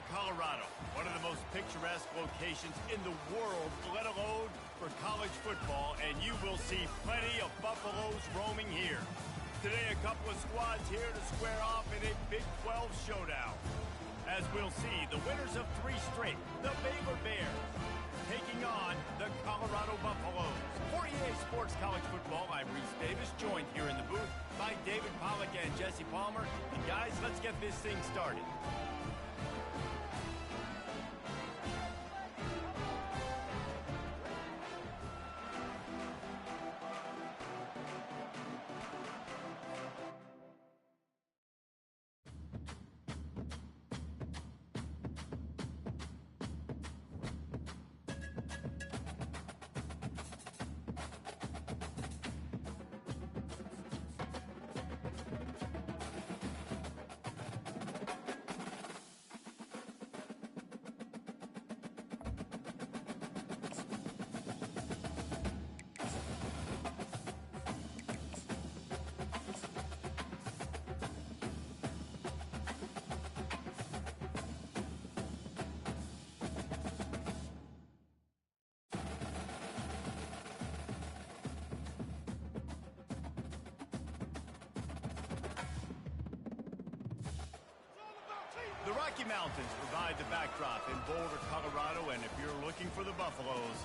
Colorado, one of the most picturesque locations in the world, let alone for college football, and you will see plenty of Buffaloes roaming here. Today, a couple of squads here to square off in a Big 12 showdown. As we'll see, the winners of 3 straight, the Baylor Bears, taking on the Colorado Buffaloes. For EA Sports College Football, I'm Reese Davis, joined here in the booth by David Pollack and Jesse Palmer. And guys, let's get this thing started. The Rocky Mountains provide the backdrop in Boulder, Colorado, and if you're looking for the Buffaloes,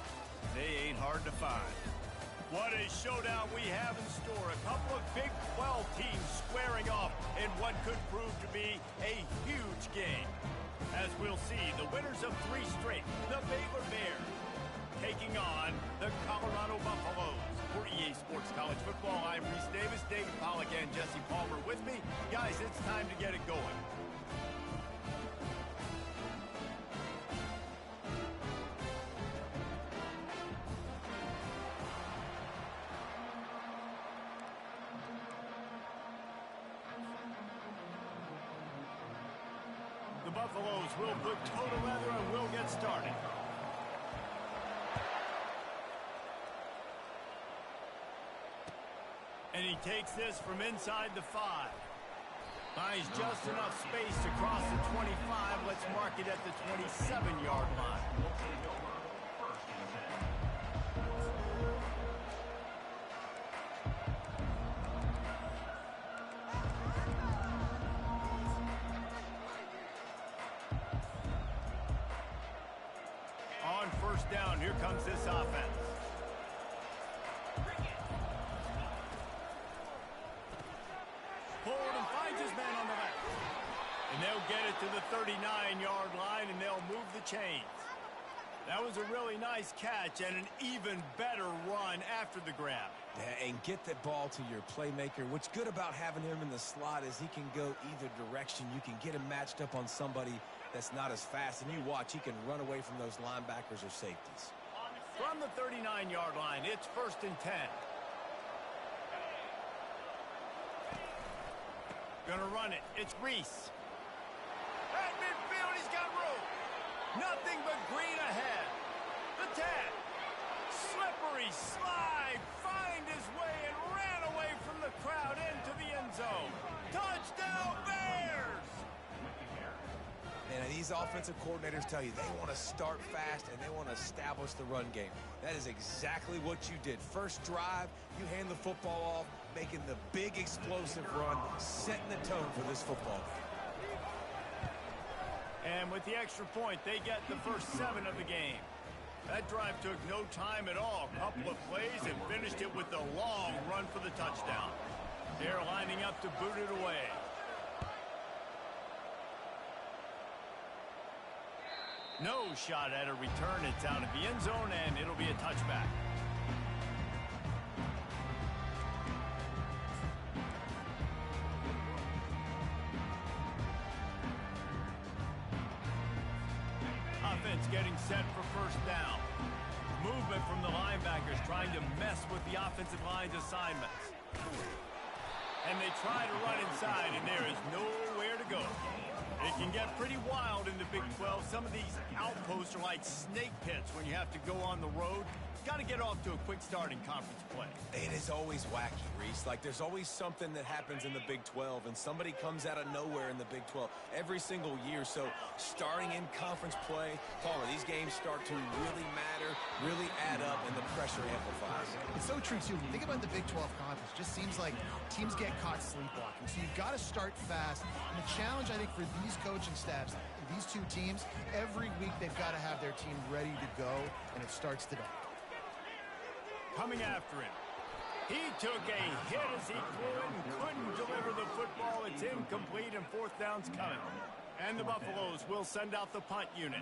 they ain't hard to find. What a showdown we have in store. A couple of Big 12 teams squaring off in what could prove to be a huge game. As we'll see, the winners of 3 straight, the Baylor Bears, taking on the Colorado Buffaloes. For EA Sports College Football, I'm Reese Davis, David Pollack, and Jesse Palmer with me. Guys, it's time to get it going. The Buffaloes will put total leather and will get started. And he takes this from inside the 5. Finds just enough space to cross the 25. Let's mark it at the 27-yard line. On first down, here comes this offense. Forward and finds his man on the left. And they'll get it to the 39-yard line, and they'll move the chains. That was a really nice catch and an even better run after the grab. Yeah, and get the ball to your playmaker. What's good about having him in the slot is he can go either direction. You can get him matched up on somebody that's not as fast, and you watch, he can run away from those linebackers or safeties. From the 39-yard line, it's 1st and 10. Gonna run it. It's Reese. At midfield, he's got room. Nothing but green ahead. The 10. Slippery slide. Find his way and ran away from the crowd into the end zone. Touchdown, Bears! And these offensive coordinators tell you they want to start fast and they want to establish the run game. That is exactly what you did. First drive, you hand the football off, making the big explosive run, setting the tone for this football game. And with the extra point, they get the first 7 of the game. That drive took no time at all. A couple of plays and finished it with a long run for the touchdown. They're lining up to boot it away. No shot at a return. It's out of the end zone, and it'll be a touchback. Offense getting set for first down. Movement from the linebackers trying to mess with the offensive line's assignments. And they try to run inside, and there is nowhere to go. It can get pretty wild in the Big 12. Some of these outposts are like snake pits when you have to go on the road. Got to get off to a quick start in conference play. It is always wacky, Reese. Like, there's always something that happens in the Big 12, and somebody comes out of nowhere in the Big 12 every single year. So, starting in conference play, Palmer, these games start to really matter, really add up, and the pressure amplifies. It's so true, too. When you think about the Big 12 conference, it just seems like teams get caught sleepwalking. So, you've got to start fast. And the challenge, I think, for these coaching staffs, these two teams, every week they've got to have their team ready to go, and it starts today. Coming after him. He took a hit as he threw it and couldn't deliver the football. It's incomplete and fourth down's coming. And the Buffaloes will send out the punt unit.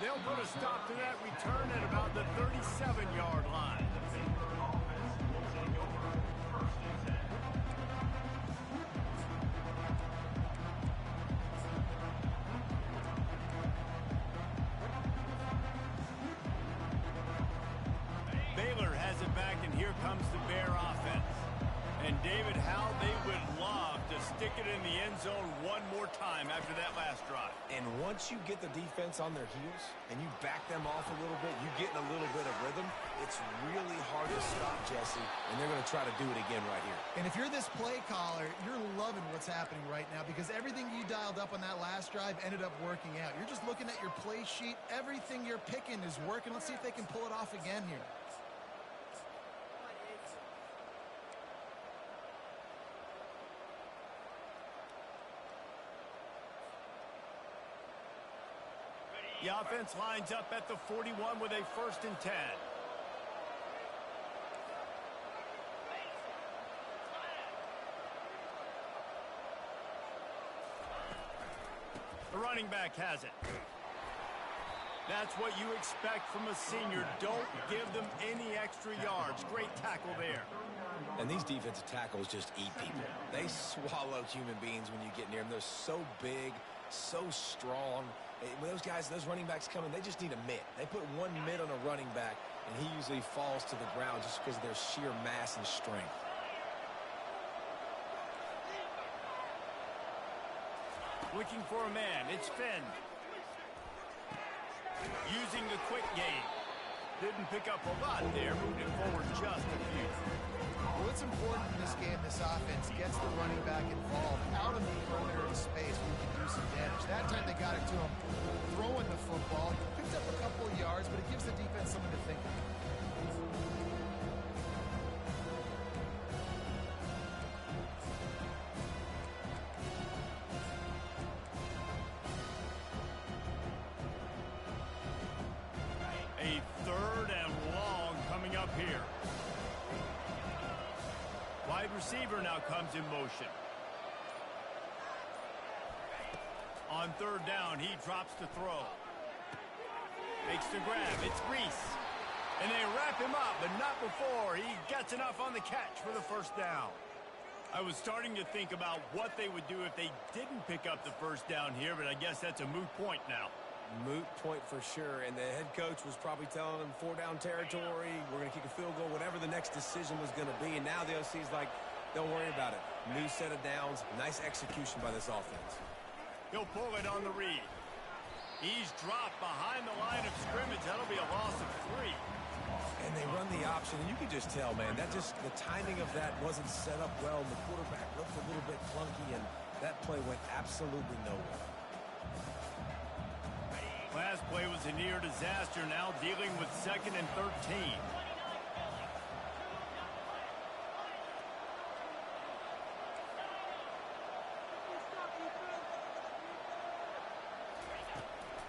They'll put a stop to that return at about the 37-yard line. Baylor has it back, and here comes the Bear offense. And David, how they would love to stick it in the end zone one more time after that last drive. And once you get the defense on their heels and you back them off a little bit, you get in a little bit of rhythm, it's really hard to stop, Jesse, and they're going to try to do it again right here. And if you're this play caller, you're loving what's happening right now because everything you dialed up on that last drive ended up working out. You're just looking at your play sheet. Everything you're picking is working. Let's see if they can pull it off again here. The offense lines up at the 41 with a 1st and 10. The running back has it. That's what you expect from a senior. Don't give them any extra yards. Great tackle there. And these defensive tackles just eat people. They swallow human beings when you get near them. They're so big, so strong. When those guys, those running backs come in, they just need a mitt. They put one mitt on a running back, and he usually falls to the ground just because of their sheer mass and strength. Looking for a man. It's Finn. Using the quick game. Didn't pick up a lot there. Moved it forward just a few. Well, it's important in this game, this offense gets the running back involved out of the perimeter of space where you can do some damage. That time they got it to him throwing the football. He picked up a couple of yards, but it gives the defense something to think about. A 3rd and long coming up here. Wide receiver now comes in motion. On 3rd down, he drops to throw. Makes the grab. It's Reese. And they wrap him up, but not before he gets enough on the catch for the 1st down. I was starting to think about what they would do if they didn't pick up the 1st down here, but I guess that's a moot point now. Moot point for sure, and the head coach was probably telling them 4-down territory, we're going to kick a field goal, whatever the next decision was going to be, and now the OC's like, don't worry about it. New set of downs, nice execution by this offense. He'll pull it on the read. He's dropped behind the line of scrimmage. That'll be a loss of 3. And they run the option, and you can just tell, man, that just, the timing of that wasn't set up well, and the quarterback looked a little bit clunky, and that play went absolutely nowhere. Last play was a near disaster, now dealing with 2nd and 13.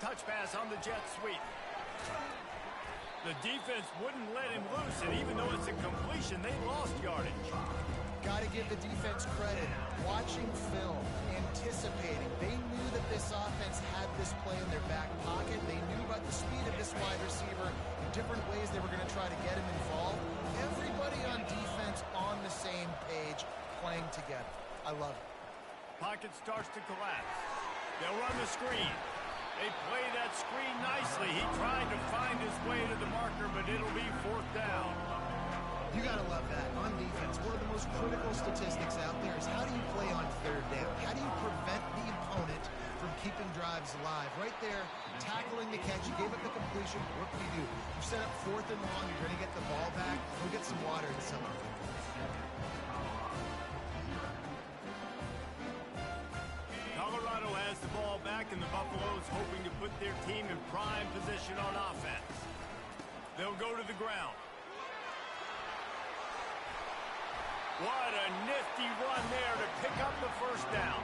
Touch pass on the jet sweep. The defense wouldn't let him loose, and even though it's a completion, they lost yardage. Got to give the defense credit. Watching film, anticipating. They knew that this offense had this play in their back pocket. They knew about the speed of this wide receiver in different ways they were going to try to get him involved. Everybody on defense on the same page, playing together. I love it. Pocket starts to collapse. They'll run the screen. They play that screen nicely. He tried to find his way to the marker, but it'll be 4th down. You got to love that. On defense, one of the most critical statistics out there is how do you play on 3rd down? How do you prevent the opponent from keeping drives alive? Right there, tackling the catch. You gave up the completion. What do? You set up 4th and long. You're going to get the ball back. Go get some water and some. Colorado has the ball back, and the Buffaloes hoping to put their team in prime position on offense. They'll go to the ground. What a nifty run there to pick up the 1st down.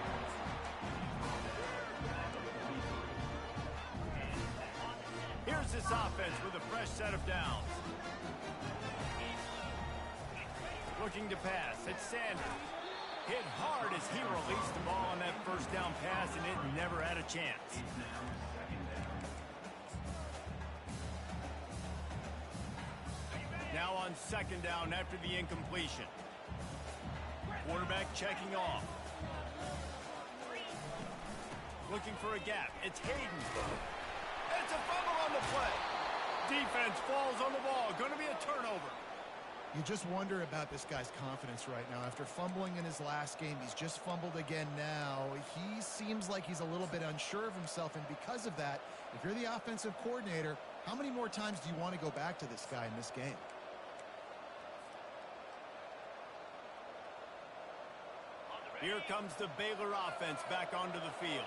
Here's this offense with a fresh set of downs. Looking to pass. It's Sanders. Hit hard as he released the ball on that 1st down pass, and it never had a chance. Now on 2nd down after the incompletion. Quarterback checking off. Looking for a gap. It's Hayden. It's a fumble on the play. Defense falls on the ball. Going to be a turnover. You just wonder about this guy's confidence right now. After fumbling in his last game, he's just fumbled again now. He seems like he's a little bit unsure of himself, and because of that, if you're the offensive coordinator, how many more times do you want to go back to this guy in this game? Here comes the Baylor offense back onto the field.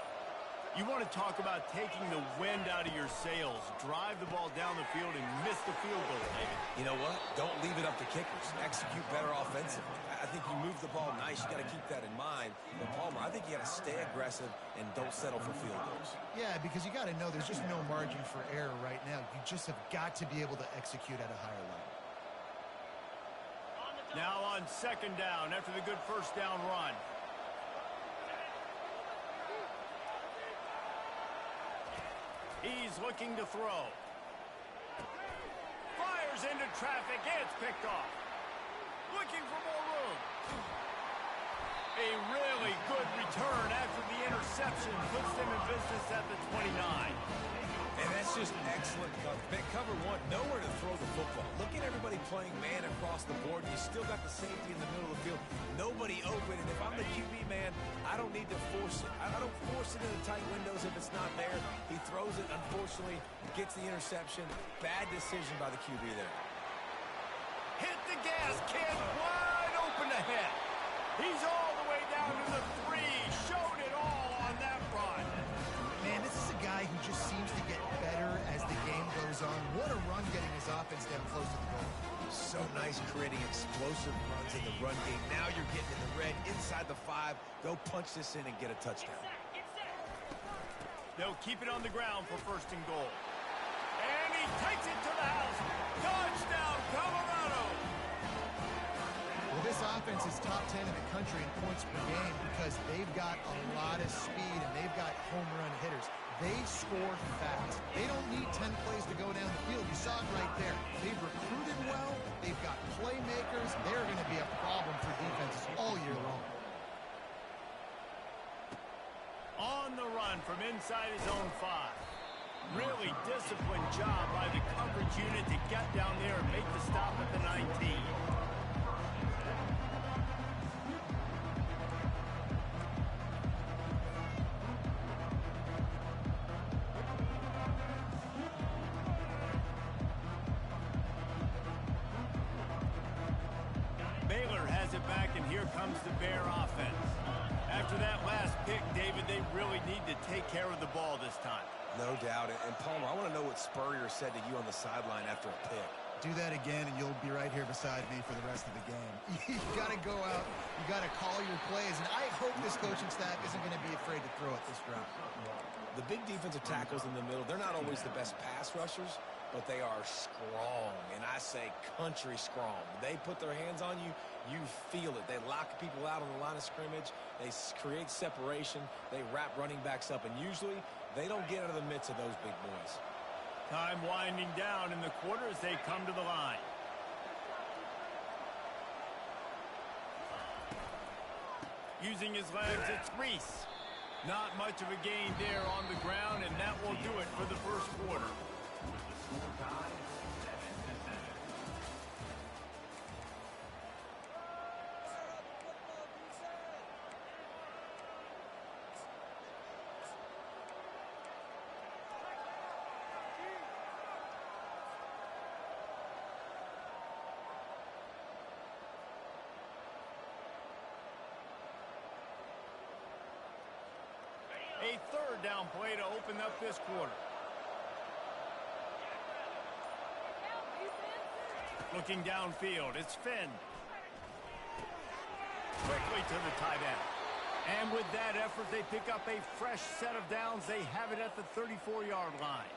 You want to talk about taking the wind out of your sails. Drive the ball down the field and miss the field goal, David. You know what? Don't leave it up to kickers. Execute better offensively. I think you move the ball nice. You got to keep that in mind. But Palmer, I think you got to stay aggressive and don't settle for field goals. Yeah, because you got to know there's just no margin for error right now. You just have got to be able to execute at a higher level. Now on 2nd down after the good 1st down run. He's looking to throw. Fires into traffic. It's picked off. Looking for more room. A really good return after the interception puts them in business at the 29. And that's just excellent cover. Cover 1, nowhere to throw the football. Look at everybody playing man across the board. You still got the safety in the middle of the field. Nobody open. And if I'm the QB man, I don't need to force it. I don't force it into tight windows if it's not there. He throws it, unfortunately, gets the interception. Bad decision by the QB there. Hit the gas, kid. Wide open ahead. He's all the way down to the 3. Showed it all on that run. Man, this is a guy who just seems to get better as the game goes on. What a run getting his offense down close to the goal. So nice creating explosive runs in the run game. Now you're getting in the red inside the 5. Go punch this in and get a touchdown. They'll keep it on the ground for 1st and goal. And he takes it to the house. Touchdown, Colorado! Well, this offense is top 10 in the country in points per game because they've got a lot of speed and they've got home run hitters. They score fast. They don't need 10 plays to go down the field. You saw it right there. They've recruited well. They've got playmakers. They're going to be a problem for defenses all year long. On the run from inside his own 5. Really disciplined job by the coverage unit to get down there and make the stop at the 19. Baylor has it back, and here comes the Bear offense. After that last pick, David, they really need to take care of the ball this time. No doubt. And Palmer, I want to know what Spurrier said to you on the sideline after a pick. Do that again, and you'll be right here beside me for the rest of the game. You got to go out. You got to call your plays, and I hope this coaching staff isn't going to be afraid to throw it this round. The big defensive tackles in the middle, they're not always the best pass rushers, but they are strong, and I say country strong. They put their hands on you, you feel it. They lock people out on the line of scrimmage. They create separation. They wrap running backs up, and usually they don't get out of the midst of those big boys. Time winding down in the quarter as they come to the line. Using his legs, it's Reese. Not much of a gain there on the ground, and that will do it for the first quarter. A third down play to open up this quarter. Looking downfield, it's Finn. Quickly to the tight end. And with that effort, they pick up a fresh set of downs. They have it at the 34-yard line.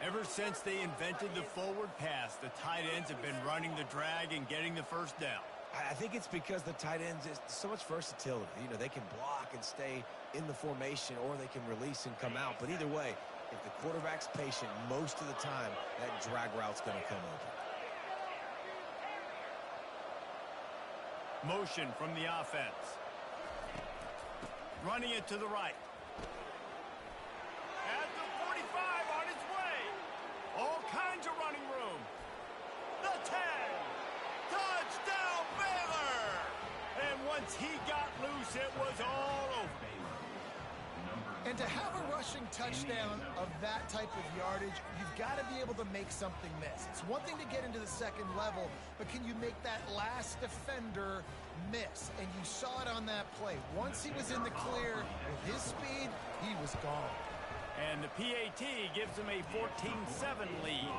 Ever since they invented the forward pass, the tight ends have been running the drag and getting the first down. I think it's because the tight ends is so much versatility. You know, they can block and stay in the formation, or they can release and come out. But either way, if the quarterback's patient, most of the time, that drag route's going to come open. Motion from the offense. Running it to the right. At the 45, on its way. All kinds of running room. The 10. Touchdown, Baylor! And once he got loose, it was all over. And to have a rushing touchdown of that type of yardage, you've got to be able to make something miss. It's one thing to get into the second level, but can you make that last defender miss? And you saw it on that play. Once he was in the clear, with his speed, he was gone. And the PAT gives him a 14-7 lead.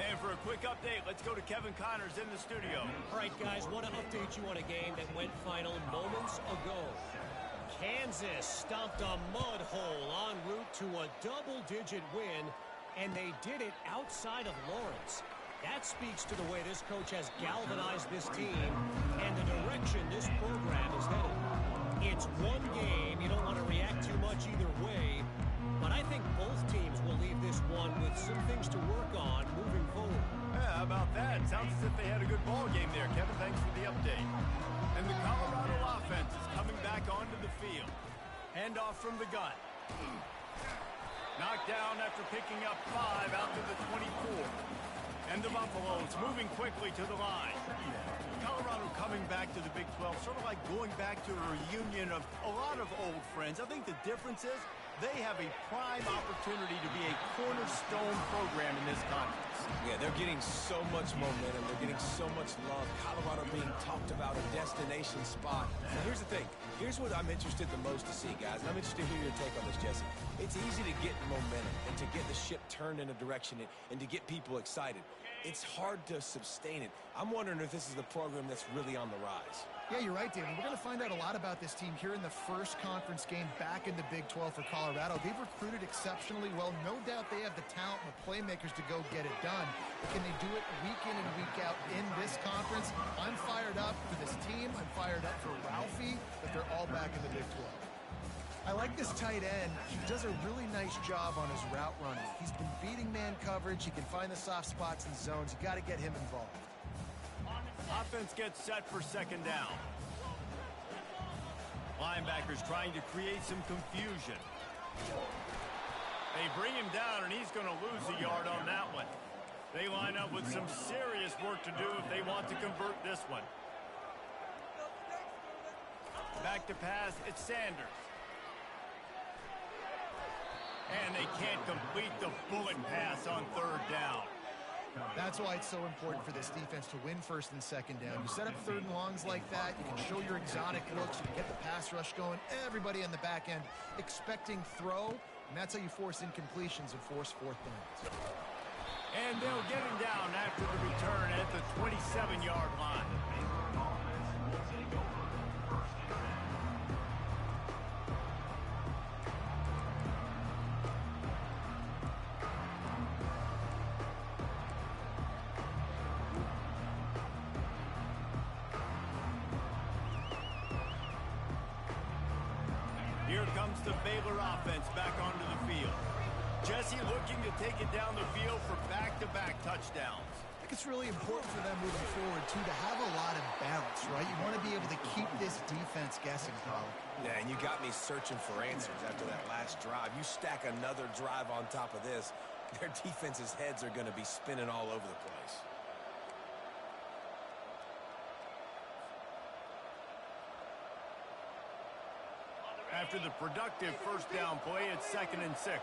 And for a quick update, let's go to Kevin Connors in the studio. All right, guys, want to update you on a game that went final moments ago. Kansas stomped a mud hole en route to a double-digit win, and they did it outside of Lawrence. That speaks to the way this coach has galvanized this team and the direction this program is headed. It's one game. You don't want to react too much either way, but I think both teams will leave this one with some things to work on moving forward. Yeah, how about that? Sounds as if they had a good ball game there. Kevin, thanks for the update. And the Colorado offense is coming back onto the field. Handoff from the gun. Knocked down after picking up 5 out to the 24. And the Buffaloes moving quickly to the line. Colorado coming back to the Big 12, sort of like going back to a reunion of a lot of old friends. I think the difference is they have a prime opportunity to be a cornerstone program in this conference. Yeah, they're getting so much momentum. They're getting so much love. Colorado being talked about, a destination spot. Now, here's the thing. Here's what I'm interested the most to see, guys. And I'm interested to hear your take on this, Jesse. It's easy to get momentum and to get the ship turned in a direction and to get people excited. It's hard to sustain it. I'm wondering if this is the program that's really on the rise. Yeah, you're right, David. We're going to find out a lot about this team here in the first conference game back in the Big 12 for Colorado. They've recruited exceptionally well. No doubt they have the talent and the playmakers to go get it done. But can they do it week in and week out in this conference? I'm fired up for this team. I'm fired up for Ralphie, that they're all back in the Big 12. I like this tight end. He does a really nice job on his route running. He's been beating man coverage. He can find the soft spots and zones. You got to get him involved. Offense gets set for second down. Linebackers trying to create some confusion. They bring him down, and he's going to lose a yard on that one. They line up with some serious work to do if they want to convert this one. Back to pass, it's Sanders. And they can't complete the bullet pass on third down. That's why it's so important for this defense to win first and second down. You set up third and longs like that, you can show your exotic looks, you can get the pass rush going, everybody on the back end expecting throw, and that's how you force incompletions and force fourth downs. And they'll get him down after the return at the 27-yard line. Here comes the Baylor offense back onto the field. Jesse looking to take it down the field for back-to-back touchdowns. I think it's really important for them moving forward, too, to have a lot of balance, right? You want to be be able to keep this defense guessing, Colin. Yeah, and you got me searching for answers after that last drive. You stack another drive on top of this, their defense's heads are going to be spinning all over the place. After the productive first down play, it's 2nd and 6.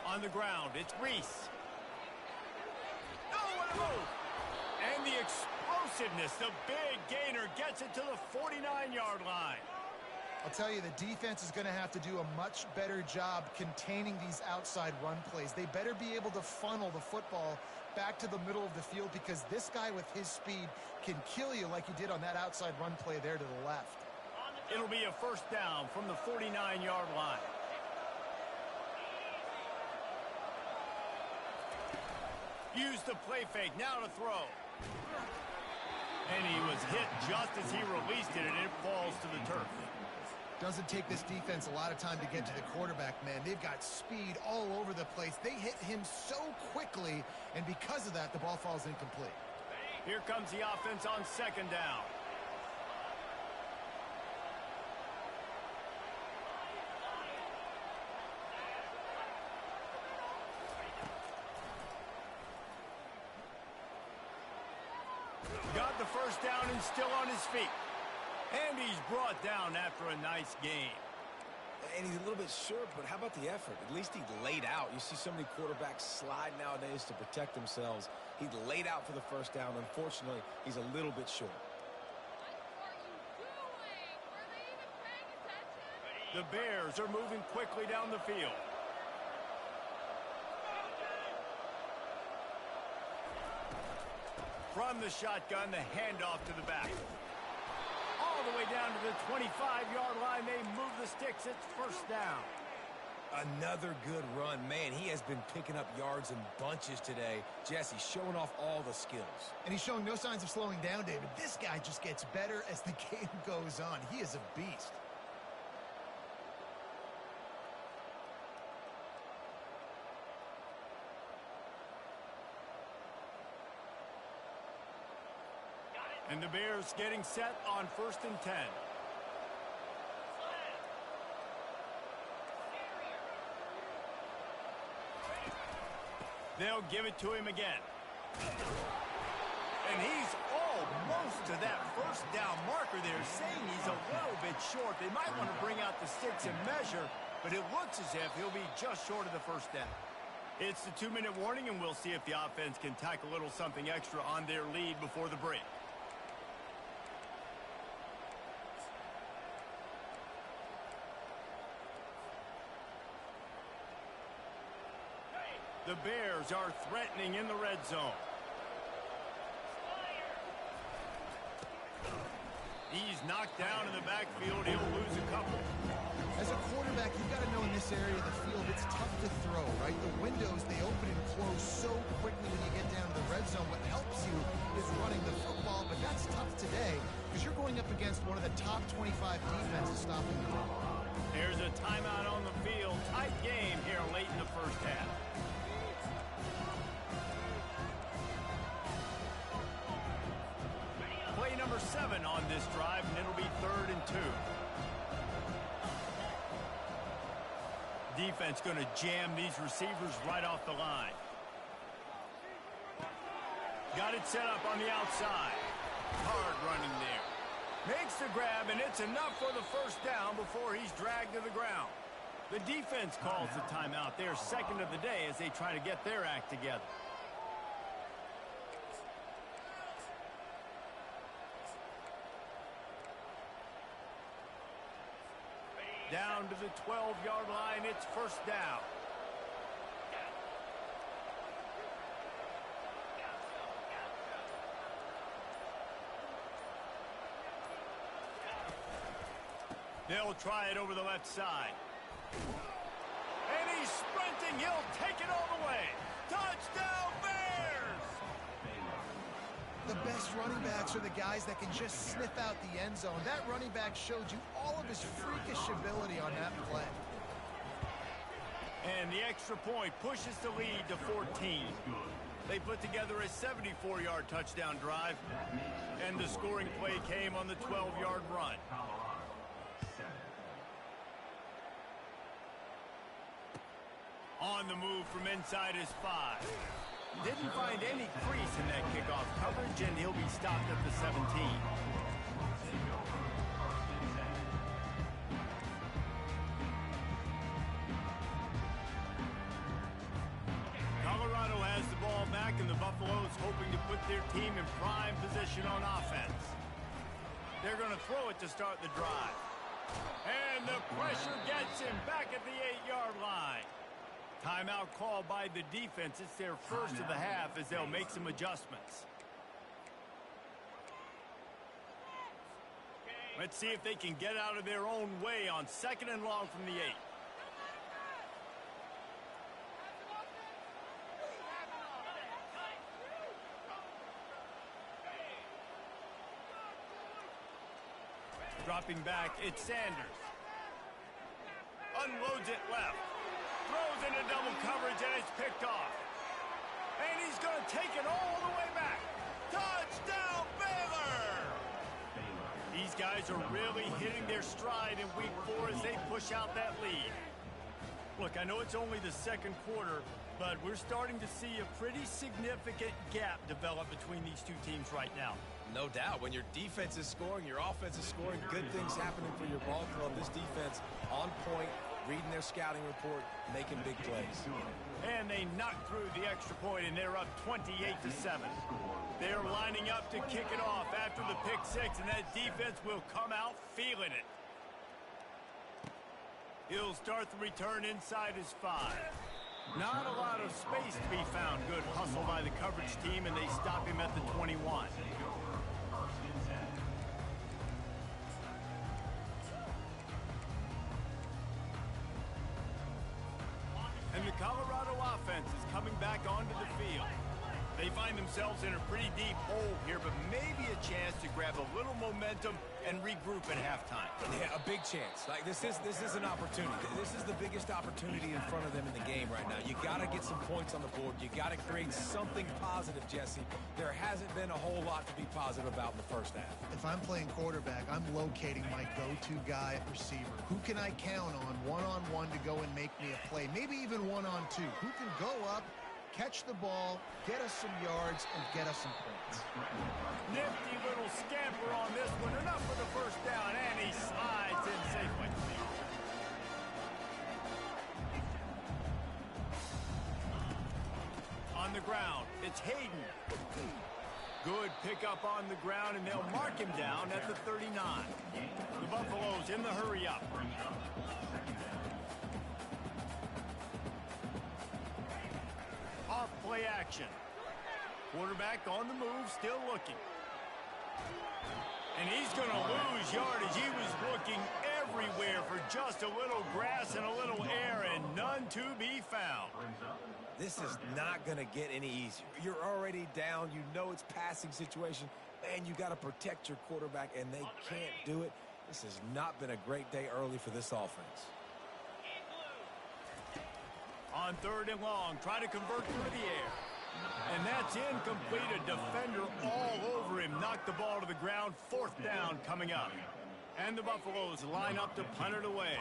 On the ground, it's Reese. Oh, what a move! And the explosiveness, the big gainer gets it to the 49-yard line. I'll tell you, the defense is going to have to do a much better job containing these outside run plays. They better be able to funnel the football back to the middle of the field, because this guy with his speed can kill you like he did on that outside run play there to the left. It'll be a first down from the 49-yard line. Use the play fake, now to throw. And he was hit just as he released it, and it falls to the turf. Doesn't take this defense a lot of time to get to the quarterback, man. They've got speed all over the place. They hit him so quickly, and because of that, the ball falls incomplete. Here comes the offense on 2nd down. Got the first down and still on his feet. And he's brought down after a nice game. And he's a little bit short, but how about the effort? At least he laid out. You see so many quarterbacks slide nowadays to protect themselves. He laid out for the first down. Unfortunately, he's a little bit short. The Bears are moving quickly down the field. From the shotgun, the handoff to the back. All the way down to the 25-yard line. They move the sticks. It's first down. Another good run. Man, he has been picking up yards in bunches today. Jesse showing off all the skills. And he's showing no signs of slowing down, David. This guy just gets better as the game goes on. He is a beast. And the Bears getting set on 1st and 10. They'll give it to him again. And he's almost to that first down marker there, saying he's a little bit short. They might want to bring out the sticks and measure, but it looks as if he'll be just short of the first down. It's the 2-minute warning, and we'll see if the offense can tack a little something extra on their lead before the break. The Bears are threatening in the red zone. He's knocked down in the backfield. He'll lose a couple. As a quarterback, you've got to know in this area of the field, it's tough to throw, right? The windows, they open and close so quickly when you get down to the red zone. What helps you is running the football, but that's tough today because you're going up against one of the top 25 defenses stopping the run. There's a timeout on the field. Tight game here late in the first half. Play number 7 on this drive, and it'll be 3rd and 2. Defense going to jam these receivers right off the line. Got it set up on the outside. Hard running there. Makes the grab, and it's enough for the first down before he's dragged to the ground. The defense calls the timeout. They're 2nd of the day as they try to get their act together. Down to the 12-yard line, it's first down. They'll try it over the left side. And he's sprinting. He'll take it all the way. Touchdown, Bears! The best running backs are the guys that can just sniff out the end zone. That running back showed you all of his freakish ability on that play. And the extra point pushes the lead to 14. They put together a 74-yard touchdown drive, and the scoring play came on the 12-yard run. On the move from inside his 5. Didn't find any crease in that kickoff coverage, and he'll be stopped at the 17. Colorado has the ball back, and the Buffaloes hoping to put their team in prime position on offense. They're going to throw it to start the drive. And the pressure gets him back at the 8-yard line. Timeout called by the defense. It's their first of the half as they'll make some adjustments. Let's see if they can get out of their own way on 2nd and long from the 8. Dropping back, it's Sanders. Unloads it left. Throws into double coverage, and it's picked off. And he's going to take it all the way back. Touchdown, Baylor! These guys are really hitting their stride in week 4 as they push out that lead. Look, I know it's only the 2nd quarter, but we're starting to see a pretty significant gap develop between these two teams right now. No doubt. When your defense is scoring, your offense is scoring, good things happening for your ball club. This defense on point, reading their scouting report, making big plays. And they knock through the extra point, and they're up 28-7. They're lining up to kick it off after the pick 6, and that defense will come out feeling it. He'll start the return inside his 5. Not a lot of space to be found. Good hustle by the coverage team, and they stop him at the 21. And the Colorado offense is coming back onto the field. They find themselves in a pretty deep hole here, but maybe a chance to grab a little momentum and regroup at halftime. Yeah, a big chance. Like this is an opportunity. This is the biggest opportunity in front of them in the game right now. You got to get some points on the board. You got to create something positive, Jesse. There hasn't been a whole lot to be positive about in the first half. If I'm playing quarterback, I'm locating my go-to guy at receiver. Who can I count on one-on-one to go and make me a play? Maybe even one-on-two. Who can go up, catch the ball, get us some yards, and get us some points. Nifty little scamper on this one. Enough for the first down, and he slides in safely. On the ground, it's Hayden. Good pickup on the ground, and they'll mark him down at the 39. The Buffaloes in the hurry-up. Off-play action. Quarterback on the move, still looking. And he's going to lose yardage. He was looking everywhere for just a little grass and a little air, and none to be found. This is not going to get any easier. You're already down. You know it's passing situation. Man, you got to protect your quarterback, and they can't do it. This has not been a great day early for this offense. On 3rd and long, try to convert through the air. And that's incomplete. A defender all over him. Knocked the ball to the ground. 4th down coming up. And the Buffaloes line up to punt it away.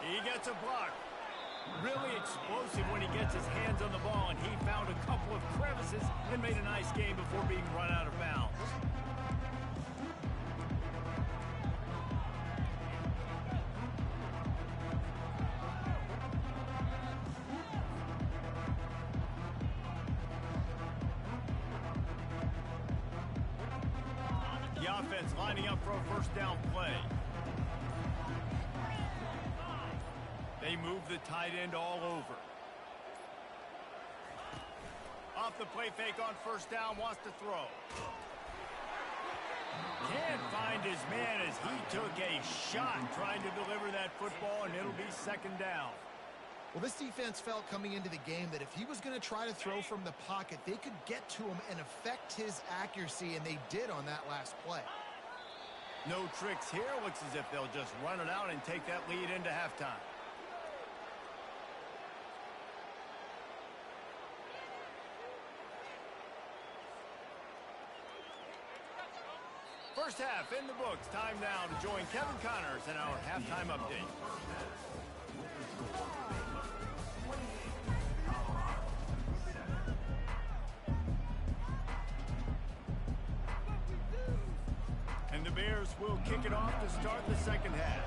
He gets a block. Really explosive when he gets his hands on the ball, and he found a couple of crevices and made a nice game before being run out of bounds. The offense lining up for a first down play. They move the tight end all over. Off the play fake on 1st down, wants to throw. Can't find his man as he took a shot trying to deliver that football, and it'll be 2nd down. Well, this defense felt coming into the game that if he was going to try to throw from the pocket, they could get to him and affect his accuracy, and they did on that last play. No tricks here. Looks as if they'll just run it out and take that lead into halftime. First half in the books. Time now to join Kevin Connors in our halftime update. And the Bears will kick it off to start the second half.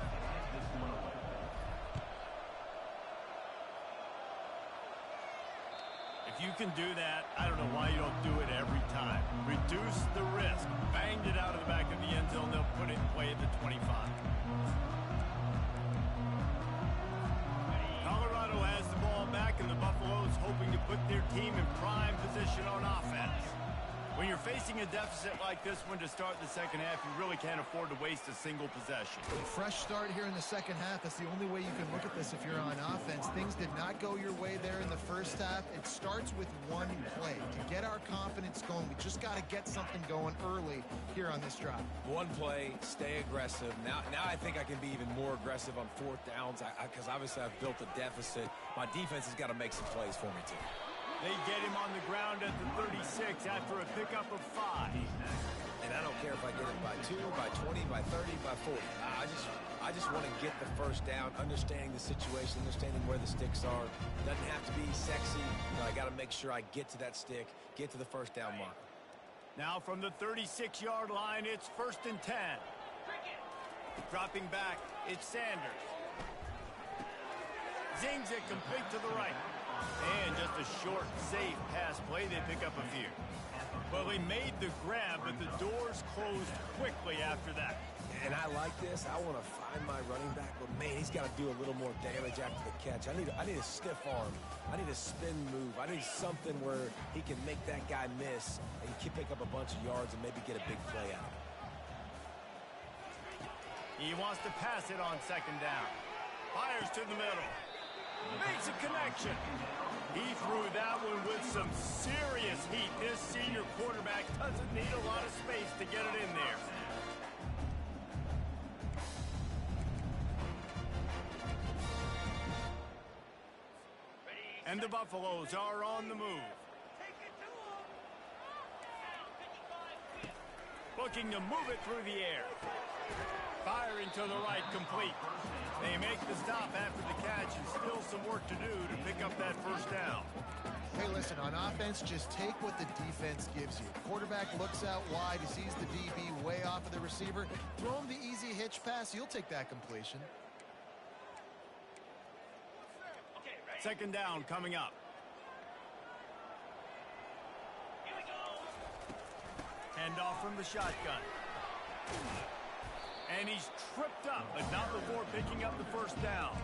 If you can do that, I don't know why you don't do it every time. Reduce the risk. Banged it out of the back of the end zone. They'll put it in play at the 25. Colorado has the ball back, and the Buffaloes hoping to put their team in prime position on offense. When you're facing a deficit like this one to start the second half, you really can't afford to waste a single possession. Fresh start here in the second half. That's the only way you can look at this if you're on offense. Things did not go your way there in the first half. It starts with one play. To get our confidence going, we just got to get something going early here on this drive. One play, stay aggressive. Now I think I can be even more aggressive on fourth downs because obviously I've built a deficit. My defense has got to make some plays for me too. They get him on the ground at the 36 after a pickup of 5. And I don't care if I get it by 2, by 20, by 30, by 40. I just want to get the first down, understanding the situation, understanding where the sticks are. Doesn't have to be sexy. I got to make sure I get to that stick, get to the first down mark. Now from the 36-yard line, it's 1st and 10. Dropping back, it's Sanders. Zings it complete to the right. And just a short, safe pass play. They pick up a few. Well, he made the grab, but the doors closed quickly after that. And I like this. I want to find my running back, but man, he's got to do a little more damage after the catch. I need a stiff arm. I need a spin move. I need something where he can make that guy miss and he can pick up a bunch of yards and maybe get a big play out of it. He wants to pass it on 2nd down. Fires to the middle. Makes a connection. He threw that one with some serious heat. This senior quarterback doesn't need a lot of space to get it in there. And the Buffaloes are on the move. Looking to move it through the air. Firing to the right, complete. They make the stop after the catch and still some work to do to pick up that first down. Hey, listen, on offense, just take what the defense gives you. Quarterback looks out wide, he sees the DB way off of the receiver. Throw him the easy hitch pass, you'll take that completion. 2nd down coming up. Handoff from the shotgun. And he's tripped up, but not before picking up the first down.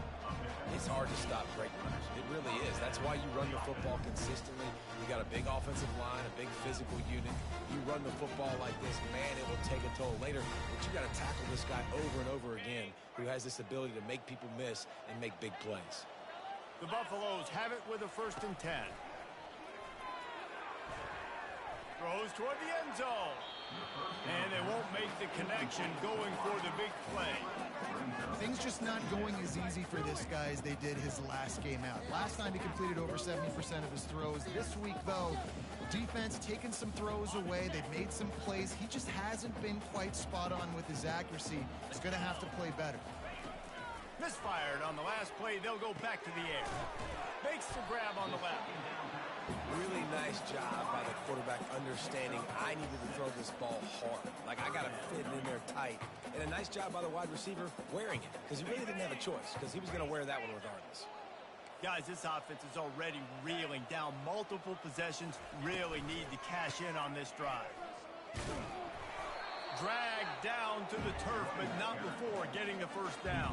It's hard to stop great runners. It really is. That's why you run the football consistently. You got a big offensive line, a big physical unit. You run the football like this, man, it will take a toll later. But you got to tackle this guy over and over again who has this ability to make people miss and make big plays. The Buffaloes have it with a 1st and 10. Throws toward the end zone. And they won't make the connection going for the big play. Things just not going as easy for this guy as they did his last game out. Last time he completed over 70% of his throws. This week, though, defense taking some throws away. They've made some plays. He just hasn't been quite spot on with his accuracy. He's going to have to play better. Misfired on the last play. They'll go back to the air. Makes the grab on the left. Really nice job by the quarterback understanding I needed to throw this ball hard. Like, I got to fit it in there tight. And a nice job by the wide receiver wearing it because he really didn't have a choice because he was going to wear that one regardless. Guys, this offense is already reeling down multiple possessions. Really need to cash in on this drive. Dragged down to the turf, but not before getting the first down.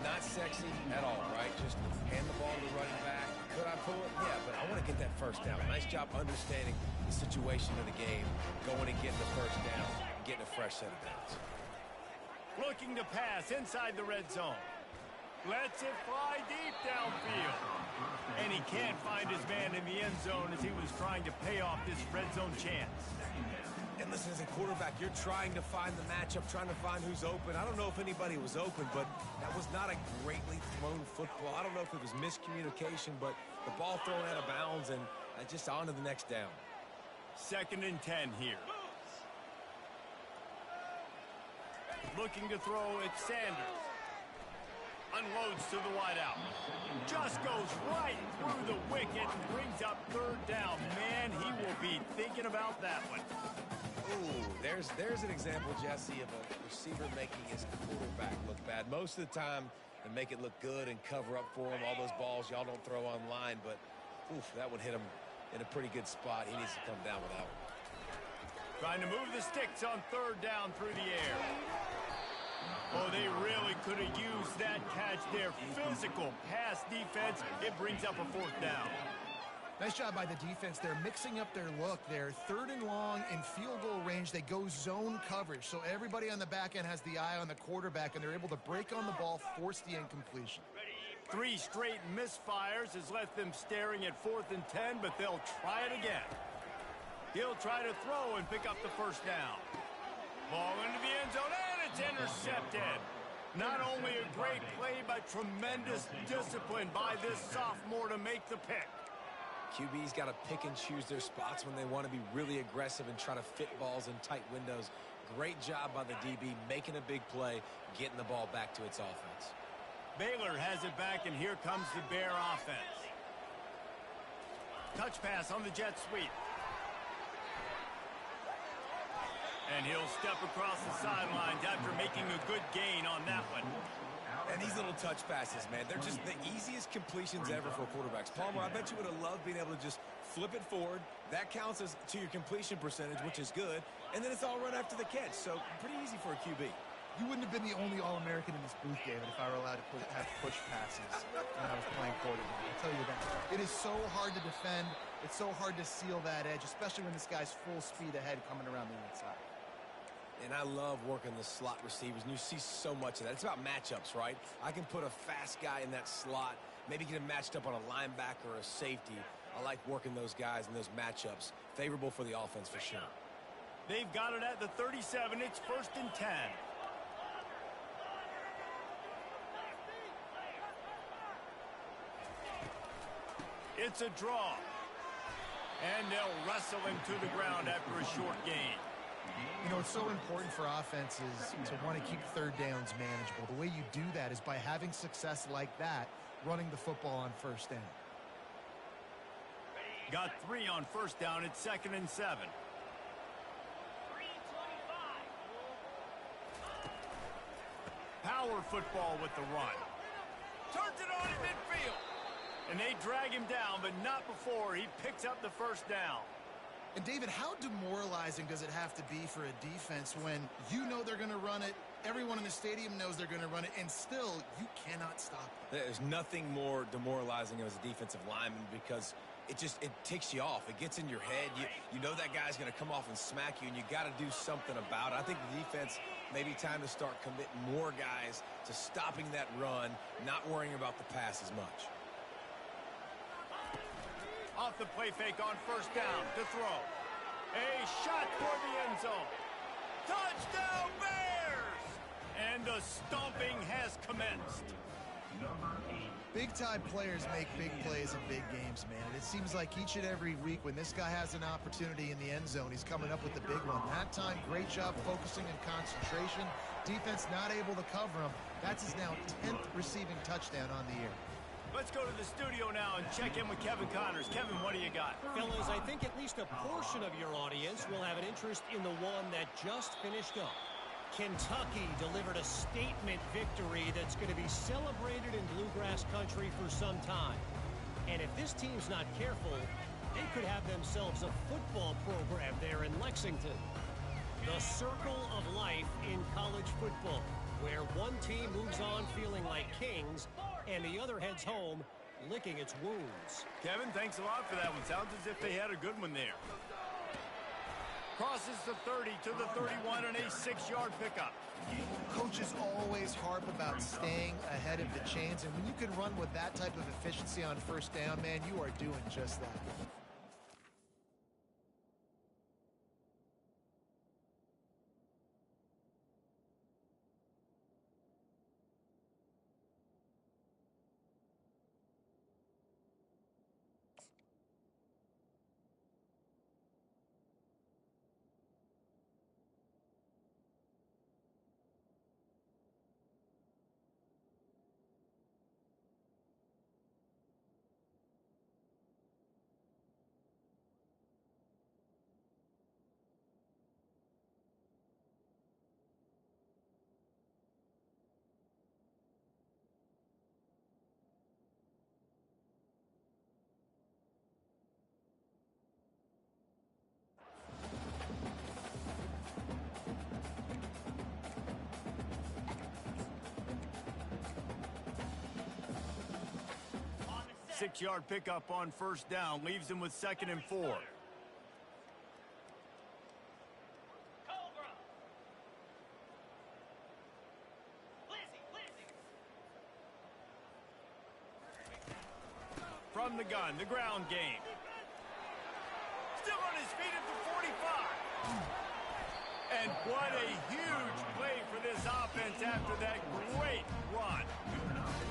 Not sexy at all, right? Just hand the ball to the running back. Could I pull it? Yeah, but I want to get that first down. Nice job understanding the situation of the game, going and getting the first down, and getting a fresh set of downs. Looking to pass inside the red zone. Lets it fly deep downfield. And he can't find his man in the end zone as he was trying to pay off this red zone chance. And listen, as a quarterback, you're trying to find the matchup, trying to find who's open. I don't know if anybody was open, but that was not a greatly thrown football. I don't know if it was miscommunication, but the ball thrown out of bounds and just on to the next down. 2nd and 10 here. Looking to throw it, Sanders. Unloads to the wideout. Just goes right through the wicket and brings up 3rd down. Man, he will be thinking about that one. Ooh, there's an example, Jesse, of a receiver making his quarterback look bad. Most of the time, they make it look good and cover up for him. All those balls y'all don't throw online, but oof, that would hit him in a pretty good spot. He needs to come down with that one. Trying to move the sticks on 3rd down through the air. Oh, they really could have used that catch there. Physical pass defense. It brings up a 4th down. Nice job by the defense. They're mixing up their look. They're 3rd and long in field goal range. They go zone coverage. So everybody on the back end has the eye on the quarterback, and they're able to break on the ball, force the incompletion. 3 straight misfires has left them staring at 4th and 10, but they'll try it again. He'll try to throw and pick up the 1st down. Ball into the end zone, and it's intercepted. Not only a great play, but tremendous discipline by this sophomore to make the pick. QB's got to pick and choose their spots when they want to be really aggressive and try to fit balls in tight windows. Great job by the DB making a big play, getting the ball back to its offense. Baylor has it back, and here comes the Bear offense. Touch pass on the jet sweep. And he'll step across the sidelines after making a good gain on that one. And these little touch passes, man, they're just the easiest completions ever for quarterbacks. Palmer, I bet you would have loved being able to just flip it forward. That counts as to your completion percentage, which is good. And then it's all run after the catch. So pretty easy for a QB. You wouldn't have been the only All-American in this booth, David, if I were allowed to have push passes when I was playing quarterback. I'll tell you that. It is so hard to defend. It's so hard to seal that edge, especially when this guy's full speed ahead coming around the outside. And I love working the slot receivers, and you see so much of that. It's about matchups, right? I can put a fast guy in that slot, maybe get him matched up on a linebacker or a safety. I like working those guys in those matchups. Favorable for the offense for sure. They've got it at the 37. It's 1st and 10. It's a draw. And they'll wrestle him to the ground after a short gain. You know, it's so important for offenses to want to keep 3rd downs manageable. The way you do that is by having success like that, running the football on 1st down. Got 3 on 1st down. It's 2nd and 7. Power football with the run. Turns it on in midfield. And they drag him down, but not before he picks up the 1st down. And, David, how demoralizing does it have to be for a defense when you know they're going to run it, everyone in the stadium knows they're going to run it, and still you cannot stop it? There's nothing more demoralizing as a defensive lineman because it ticks you off. It gets in your head. You know that guy's going to come off and smack you, and you got to do something about it. I think the defense maybe time to start committing more guys to stopping that run, not worrying about the pass as much. Off the play fake on 1st down to throw. A shot toward the end zone. Touchdown Bears! And the stomping has commenced. Big-time players make big plays in big games, man. And it seems like each and every week when this guy has an opportunity in the end zone, he's coming up with the big one. That time, great job focusing and concentration. Defense not able to cover him. That's his now 10th receiving touchdown on the year. Let's go to the studio now and check in with Kevin Connors. Kevin, what do you got? Fellas, I think at least a portion of your audience will have an interest in the one that just finished up. Kentucky delivered a statement victory that's going to be celebrated in Bluegrass country for some time. And if this team's not careful, they could have themselves a football program there in Lexington. The circle of life in college football, where one team moves on feeling like kings and the other heads home licking its wounds. Kevin, thanks a lot for that one. Sounds as if they had a good one there. Crosses the 30 to the 31 and a 6-yard pickup. Coaches always harp about staying ahead of the chains, and when you can run with that type of efficiency on first down, man, you are doing just that. Six-yard pickup on first down leaves him with 2nd and 4. From the gun, the ground game. Still on his feet at the 45. And what a huge play for this offense after that great run.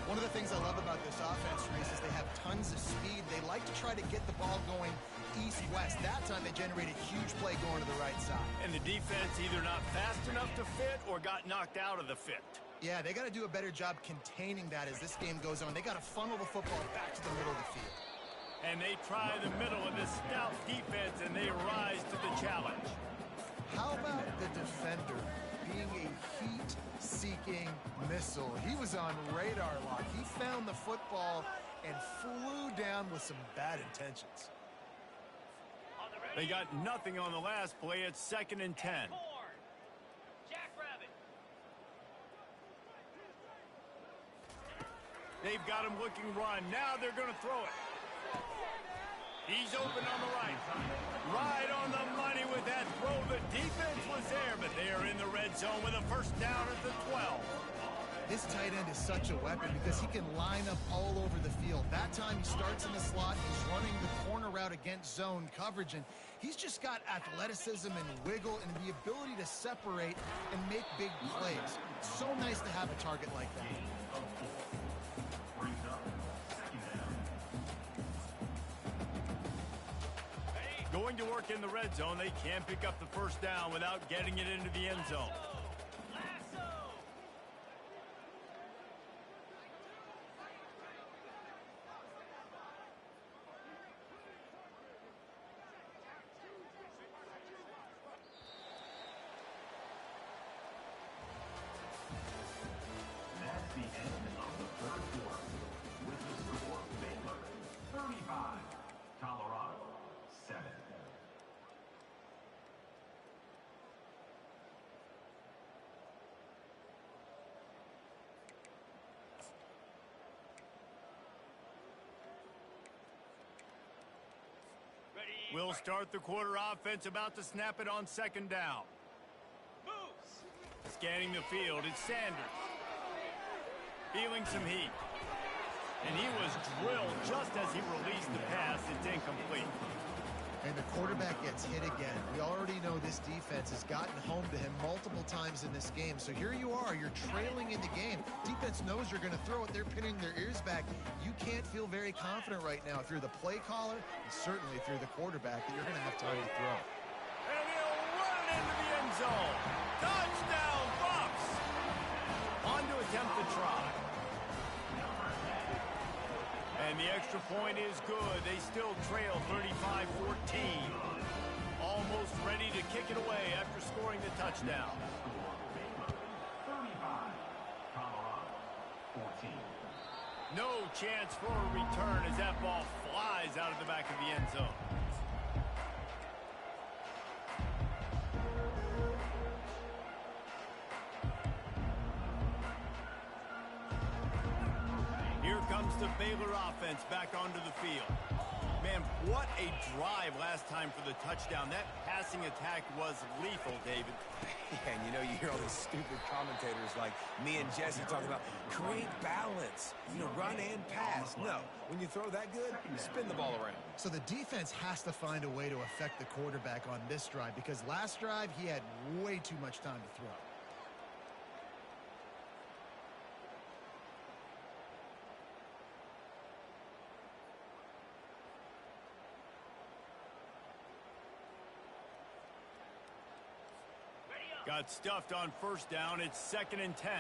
One of the things I love about this offense, Reese, is they have tons of speed. They like to try to get the ball going east-west. That time they generated a huge play going to the right side. And the defense either not fast enough to fit or got knocked out of the fit. Yeah, they got to do a better job containing that as this game goes on. They got to funnel the football back to the middle of the field. And they try the middle of this stout defense, and they rise to the challenge. How about the defender being a heat-seeking missile? He was on radar lock. He found the football and flew down with some bad intentions. They got nothing on the last play. It's 2nd and 10. They've got him looking run. Now they're going to throw it. He's open on the right. Right on the money with that throw. The defense was there, but they are in the red zone with a first down at the 12. This tight end is such a weapon because he can line up all over the field. That time he starts in the slot. He's running the corner route against zone coverage, and he's just got athleticism and wiggle and the ability to separate and make big plays. It's so nice to have a target like that. Going to work in the red zone, they can't pick up the first down without getting it into the end zone. That's the end of the third quarter. With the score, Baylor 35, Colorado 7. We'll start the quarter offense, about to snap it on 2nd down. Scanning the field, it's Sanders. Feeling some heat. And he was drilled just as he released the pass. It's incomplete. And the quarterback gets hit again. We already know this defense has gotten home to him multiple times in this game. So here you are, you're trailing in the game. Defense knows you're going to throw it. They're pinning their ears back. You can't feel very confident right now if you're the play caller, and certainly if you're the quarterback, that you're going to have time to throw. And he'll run it into the end zone. Touchdown, Bucks! On to attempt the try. And the extra point is good. They still trail 35-14. Almost ready to kick it away after scoring the touchdown. 35, Colorado 14. No chance for a return as that ball flies out of the back of the end zone. Here comes the Baylor offense back onto the field. Man, what a drive last time for the touchdown. That passing attack was lethal, David. Yeah, and you know, you hear all these stupid commentators like me and Jesse talking about create balance, you know, run and pass. No, when you throw that good, spin the ball around. So the defense has to find a way to affect the quarterback on this drive because last drive he had way too much time to throw. Got stuffed on first down. It's 2nd and 10.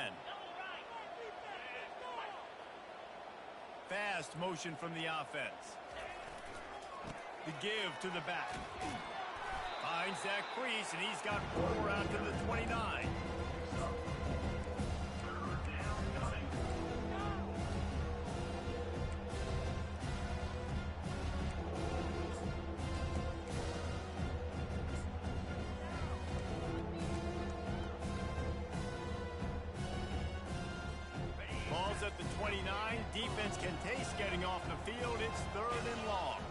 Fast motion from the offense. The give to the back. Finds that crease, and he's got 4 out to the 29. Ball's at the 29. Defense can taste getting off the field. It's 3rd and long.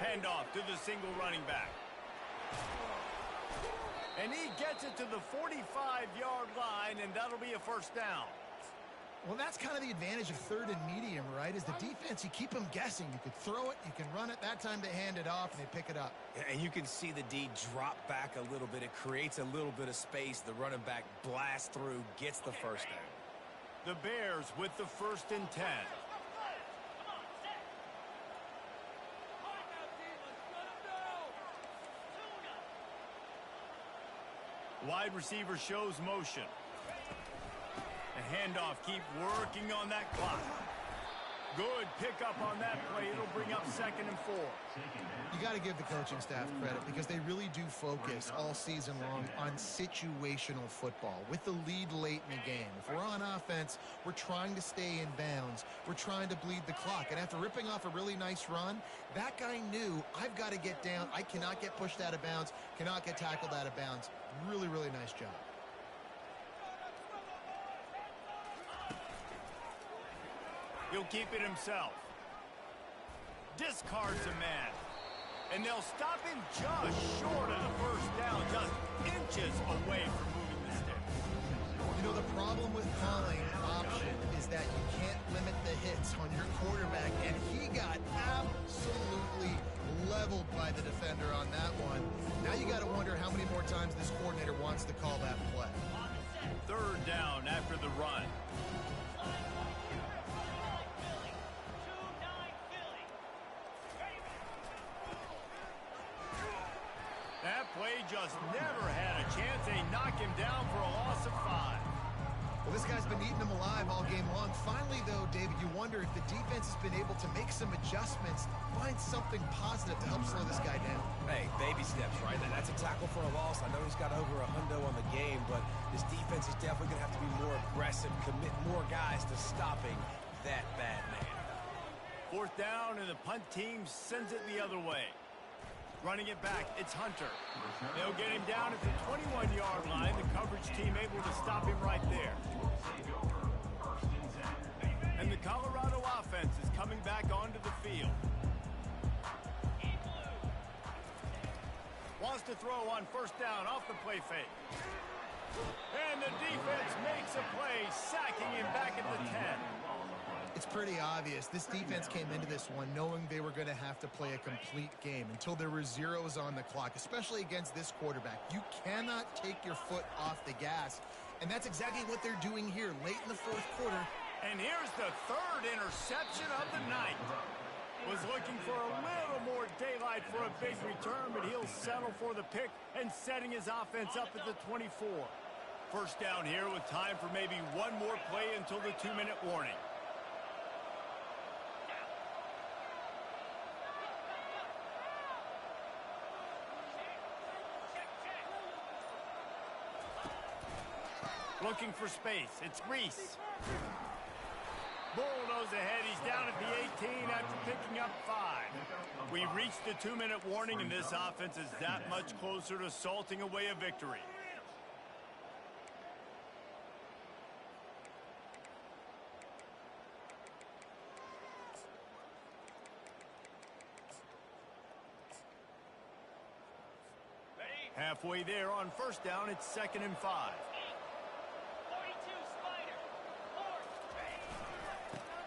Handoff to the single running back. And he gets it to the 45-yard line, and that'll be a first down. Well, that's kind of the advantage of 3rd and medium, right? Is the defense, you keep them guessing. You could throw it, you can run it. That time they hand it off, and they pick it up. And you can see the D drop back a little bit. It creates a little bit of space. The running back blasts through, gets the first down. The Bears with the 1st and 10. Wide receiver shows motion. The handoff, keep working on that clock. Good pickup on that play. It'll bring up 2nd and 4. You got to give the coaching staff credit because they really do focus all season long on situational football with the lead late in the game. If we're on offense, we're trying to stay in bounds. We're trying to bleed the clock. And after ripping off a really nice run, that guy knew I've got to get down. I cannot get pushed out of bounds, cannot get tackled out of bounds. Really, really nice job. He'll keep it himself. Discards a man. And they'll stop him just short of the first down, just inches away from moving the sticks. You know, the problem with calling option is that you can't limit the hits on your quarterback, and he got absolutely leveled by the defender on that one. Now you got to wonder how many more times this coordinator wants to call that play. 3rd down after the run. That play just never had a chance. They knock him down for a loss of 5. Well, this guy's been eating them alive all game long. Finally, though, David, you wonder if the defense has been able to make some adjustments, find something positive to help slow this guy down. Hey, baby steps, right? That's a tackle for a loss. I know he's got over a hundo on the game, but this defense is definitely going to have to be more aggressive, commit more guys to stopping that bad man. 4th down, and the punt team sends it the other way. Running it back, it's Hunter. They'll get him down at the 21-yard line. The coverage team able to stop him right there. And the Colorado offense is coming back onto the field. Wants to throw on 1st down off the play fake. And the defense makes a play, sacking him back at the 10. It's pretty obvious. This defense came into this one knowing they were going to have to play a complete game until there were zeros on the clock, especially against this quarterback. You cannot take your foot off the gas, and that's exactly what they're doing here late in the 4th quarter. And here's the 3rd interception of the night. Was looking for a little more daylight for a big return, but he'll settle for the pick and setting his offense up at the 24. 1st down here with time for maybe one more play until the 2-minute warning. Looking for space. It's Reese. Bulldoze ahead. He's down at the 18 after picking up 5. We've reached the 2-minute warning, and this offense is that much closer to salting away a victory. Halfway there on first down, it's 2nd and 5.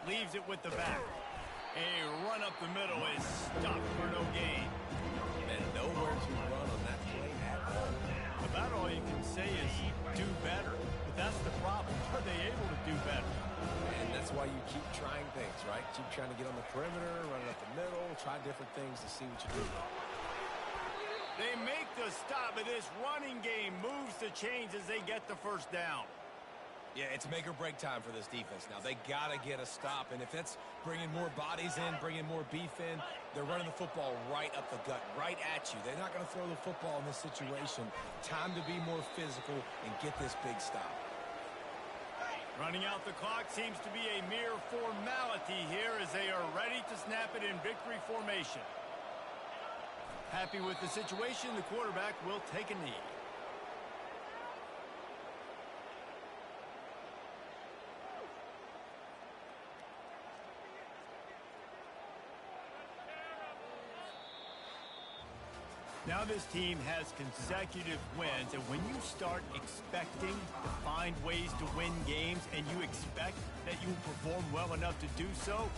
Leaves it with the back. A run up the middle is stopped for no gain. And nowhere to run on that play at all. About all you can say is do better. But that's the problem. Are they able to do better? And that's why you keep trying things, right? Keep trying to get on the perimeter, run it up the middle, try different things to see what you do. They make the stop, but this running game moves the chains as they get the first down. Yeah, it's make or break time for this defense now. They got to get a stop, and if that's bringing more bodies in, bringing more beef in, they're running the football right up the gut, right at you. They're not going to throw the football in this situation. Time to be more physical and get this big stop. Running out the clock seems to be a mere formality here as they are ready to snap it in victory formation. Happy with the situation, the quarterback will take a knee. Now this team has consecutive wins, and when you start expecting to find ways to win games and you expect that you will perform well enough to do so,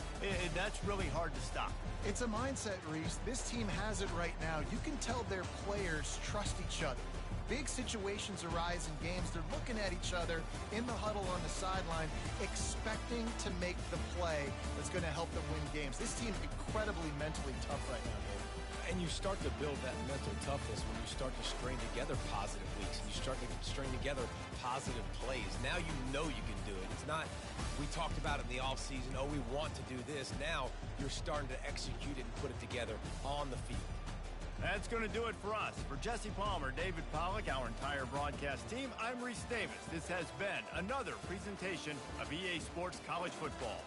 that's really hard to stop. It's a mindset, Reese. This team has it right now. You can tell their players trust each other. Big situations arise in games. They're looking at each other in the huddle on the sideline, expecting to make the play that's going to help them win games. This team's incredibly mentally tough right now, Dave. And you start to build that mental toughness when you start to string together positive weeks. And you start to string together positive plays. Now you know you can do it. It's not, we talked about it in the offseason, oh, we want to do this. Now you're starting to execute it and put it together on the field. That's going to do it for us. For Jesse Palmer, David Pollack, our entire broadcast team, I'm Reese Davis. This has been another presentation of EA Sports College Football.